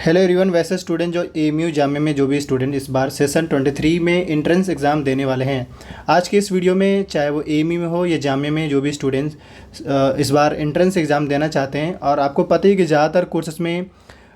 Hello everyone. वैसे student जो AMU Jamia में जो भी स्टूडेंट इस बार सेशन 23 में एंट्रेंस एग्ज़ाम देने वाले हैं, आज के इस वीडियो में चाहे वो एएमयू में हो या जामिया में जो भी स्टूडेंट्स इस बार एंट्रेंस एग्ज़ाम देना चाहते हैं, और आपको पता ही कि ज़्यादातर कोर्सेस में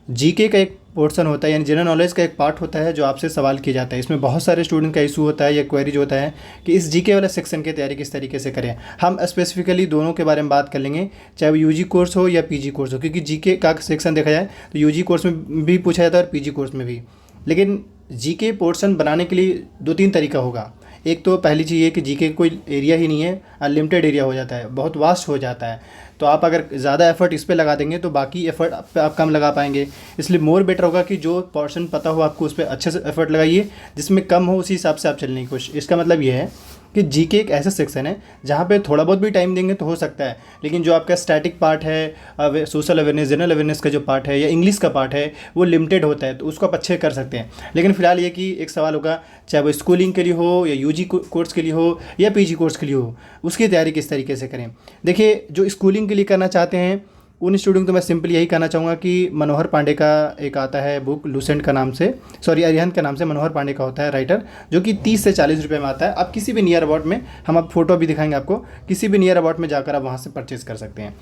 जीके का एक पोर्शन होता है, यानी जनरल नॉलेज का एक पार्ट होता है जो आपसे सवाल किया जाता है। इसमें बहुत सारे स्टूडेंट का इशू होता है या क्वेरीज होता है कि इस जीके वाले सेक्शन की तैयारी किस तरीके से करें। हम स्पेसिफिकली दोनों के बारे में बात कर लेंगे, चाहे वो यूजी कोर्स हो या पीजी कोर्स हो, क्योंकि जीके का सेक्शन देखा जाए तो यूजी कोर्स में भी पूछा जाता है और पीजी कोर्स में भी। लेकिन जीके पोर्शन बनाने के लिए दो तीन तरीका होगा। एक तो पहली चीज़ ये कि जीके कोई एरिया ही नहीं है, अनलिमिटेड एरिया हो जाता है, बहुत वास्ट हो जाता है। तो आप अगर ज़्यादा एफर्ट इस पे लगा देंगे तो बाकी एफर्ट पे आप कम लगा पाएंगे। इसलिए मोर बेटर होगा कि जो पोर्शन पता हो आपको उस पर अच्छे से एफर्ट लगाइए, जिसमें कम हो उसी हिसाब से आप चलने की कोशिश। इसका मतलब ये है कि जीके एक ऐसा सेक्शन है जहाँ पे थोड़ा बहुत भी टाइम देंगे तो हो सकता है, लेकिन जो आपका स्टैटिक पार्ट है, सोशल अवेयरनेस, जनरल अवेयरनेस का जो पार्ट है या इंग्लिश का पार्ट है, वो लिमिटेड होता है, तो उसको आप अच्छे कर सकते हैं। लेकिन फिलहाल ये कि एक सवाल होगा, चाहे वो स्कूलिंग के लिए हो या यूजी कोर्स के लिए हो या पीजी कोर्स के लिए हो, उसकी तैयारी किस तरीके से करें। देखिए, जो स्कूलिंग के लिए करना चाहते हैं उन स्टूडेंट को मैं सिंपल यही कहना चाहूँगा कि मनोहर पांडे का एक आता है बुक, लूसेंट का नाम से, अरिहंत का नाम से मनोहर पांडे का होता है राइटर, जो कि 30 से 40 रुपये में आता है। आप किसी भी नियर अबाउट में, हम अब फोटो भी दिखाएंगे आपको, किसी भी नियर अबाउट में जाकर आप वहाँ से परचेज़ कर सकते हैं।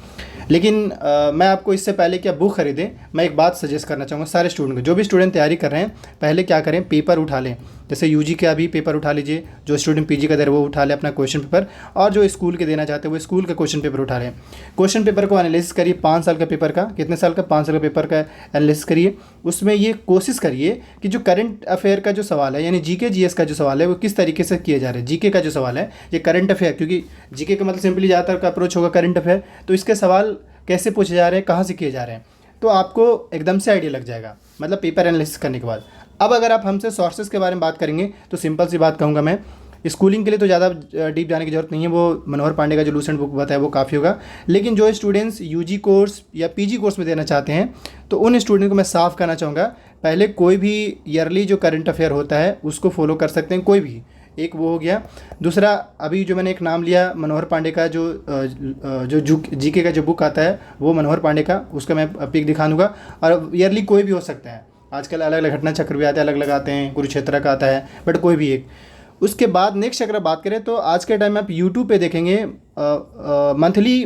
लेकिन मैं आपको इससे पहले कि आप बुक खरीदें, मैं एक बात सजेस्ट करना चाहूँगा सारे स्टूडेंट को। जो भी स्टूडेंट तैयारी कर रहे हैं, पहले क्या करें, पेपर उठा लें। जैसे यूजी का भी पेपर उठा लीजिए, जो स्टूडेंट पीजी का दे रहे वो उठा ले अपना क्वेश्चन पेपर, और जो स्कूल के देना चाहते हैं वो स्कूल का क्वेश्चन पेपर उठा लें। क्वेश्चन पेपर को एनालिसिस करिए, 5 साल का पेपर का, कितने साल का, 5 साल का पेपर का एनालिसिस करिए। उसमें ये कोशिश करिए कि जो करंट अफेयर का जो सवाल है, यानी जीके जीएस का जो सवाल है, वो किस तरीके से किए जा रहे हैं। जीके का जो सवाल है ये करंट अफेयर, क्योंकि जीके का मतलब सिंपली ज़्यादातर का अप्रोच होगा करंट अफेयर, तो इसके सवाल कैसे पूछे जा रहे हैं, कहाँ से किए जा रहे हैं, तो आपको एकदम से आइडिया लग जाएगा, मतलब पेपर एनालिसिस करने के बाद। अब अगर आप हमसे सोर्सेज के बारे में बात करेंगे तो सिंपल सी बात कहूँगा मैं, स्कूलिंग के लिए तो ज़्यादा डीप जाने की ज़रूरत नहीं है, वो मनोहर पांडे का जो लूसेंट बुक बताया वो काफ़ी होगा। लेकिन जो स्टूडेंट्स यूजी कोर्स या पीजी कोर्स में देना चाहते हैं, तो उन स्टूडेंट को मैं साफ कहना चाहूँगा, पहले कोई भी ईयरली जो करंट अफेयर होता है उसको फॉलो कर सकते हैं, कोई भी एक, वो हो गया। दूसरा, अभी जो मैंने एक नाम लिया मनोहर पांडे का, जो जीके का जो बुक आता है वो मनोहर पांडे का, उसका मैं पिक दिखा दूँगा। और ईयरली कोई भी हो सकता है, आजकल अलग अलग घटना चक्र भी आते हैं, अलग अलग आते हैं, कुरुक्षेत्र का आता है, बट कोई भी एक। उसके बाद नेक्स्ट अगर बात करें तो आज के टाइम में आप यूट्यूब पे देखेंगे मंथली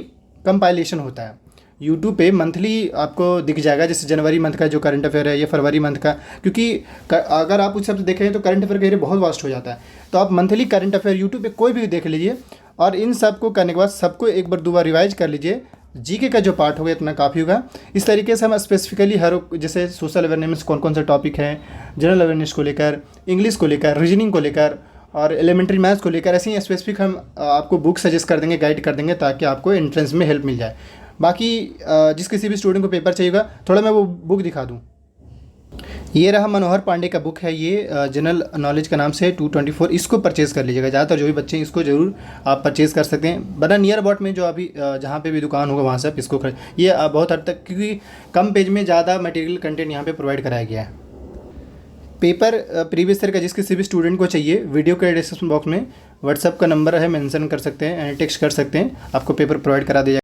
कंपाइलेशन होता है। यूट्यूब पे मंथली आपको दिख जाएगा, जैसे जनवरी मंथ का जो करंट अफेयर है या फरवरी मंथ का, क्योंकि अगर आप उस हिसाब से देखें तो करंट अफेयर का एरिया बहुत वास्ट हो जाता है। तो आप मंथली करंट अफेयर यूट्यूब पे कोई भी देख लीजिए, और इन सब को करने के बाद सबको एक बार 2 बार रिवाइज कर लीजिए। जीके का जो पार्ट होगा इतना काफ़ी होगा। इस तरीके से हम स्पेसिफिकली हर, जैसे सोशल अवेयरनेस कौन कौन से टॉपिक हैं, जनरल अवेयरनेस को लेकर, इंग्लिश को लेकर, रीजनिंग को लेकर और एलिमेंट्री मैथ्स को लेकर, ऐसे ही स्पेसिफिक हम आपको बुक सजेस्ट कर देंगे, गाइड कर देंगे, ताकि आपको एंट्रेंस में हेल्प मिल जाए। बाकी जिस किसी भी स्टूडेंट को पेपर चाहिएगा, थोड़ा मैं वो बुक दिखा दूँ। ये रहा मनोहर पांडे का बुक है, ये जनरल नॉलेज का नाम से 224, इसको परचेज़ कर लीजिएगा। ज़्यादातर जो भी बच्चे हैं इसको ज़रूर आप परचेज़ कर सकते हैं, बना नियर अबाउट में जो अभी जहाँ पे भी दुकान होगा वहाँ से आप इसको खरीद। ये बहुत हद तक, क्योंकि कम पेज में ज़्यादा मटेरियल कंटेंट यहाँ पे प्रोवाइड कराया गया है। पेपर प्रीवियस ईयर का जिस किसी भी स्टूडेंट को चाहिए, वीडियो के डिस्क्रिप्शन बॉक्स में व्हाट्सअप का नंबर है, मेंशन कर सकते हैं, टेक्स्ट कर सकते हैं, आपको पेपर प्रोवाइड करा दिया जाएगा।